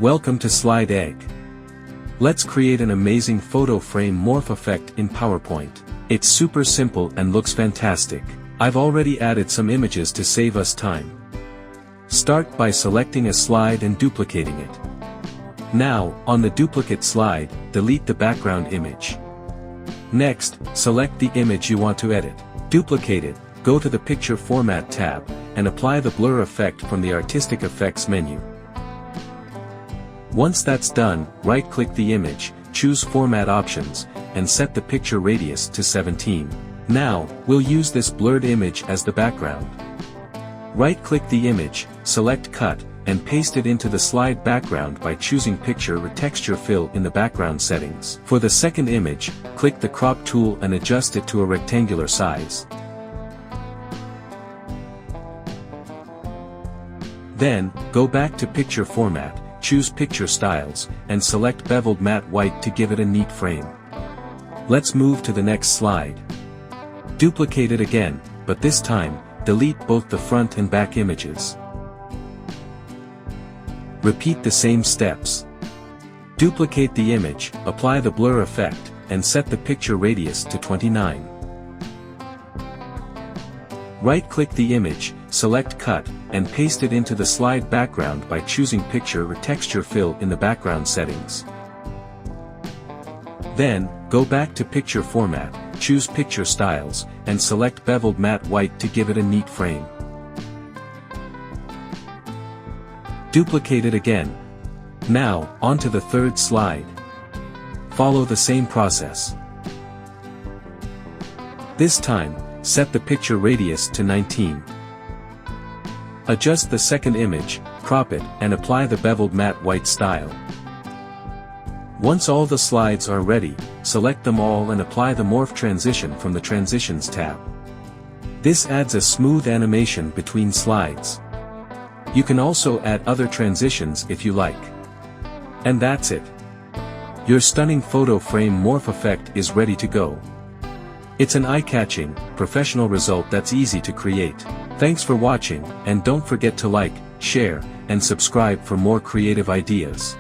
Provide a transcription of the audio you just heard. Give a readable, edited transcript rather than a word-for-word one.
Welcome to Slide Egg. Let's create an amazing photo frame morph effect in PowerPoint. It's super simple and looks fantastic. I've already added some images to save us time. Start by selecting a slide and duplicating it. Now, on the duplicate slide, delete the background image. Next, select the image you want to edit. Duplicate it, go to the Picture Format tab, and apply the blur effect from the Artistic Effects menu. Once that's done, right-click the image, choose Format Options, and set the picture radius to 17. Now, we'll use this blurred image as the background. Right-click the image, select Cut, and paste it into the slide background by choosing Picture or Texture Fill in the background settings. For the second image, click the Crop tool and adjust it to a rectangular size. Then, go back to Picture Format, choose Picture Styles, and select Beveled Matte White to give it a neat frame. Let's move to the next slide. Duplicate it again, but this time, delete both the front and back images. Repeat the same steps. Duplicate the image, apply the blur effect, and set the picture radius to 29. Right-click the image, select Cut, and paste it into the slide background by choosing Picture or Texture Fill in the background settings. Then, go back to Picture Format, choose Picture Styles, and select Beveled Matte White to give it a neat frame. Duplicate it again. Now, onto the third slide. Follow the same process. This time, set the picture radius to 19. Adjust the second image, crop it, and apply the Beveled Matte White style. Once all the slides are ready, select them all and apply the Morph transition from the Transitions tab. This adds a smooth animation between slides. You can also add other transitions if you like. And that's it. Your stunning photo frame morph effect is ready to go. It's an eye-catching, professional result that's easy to create. Thanks for watching, and don't forget to like, share, and subscribe for more creative ideas.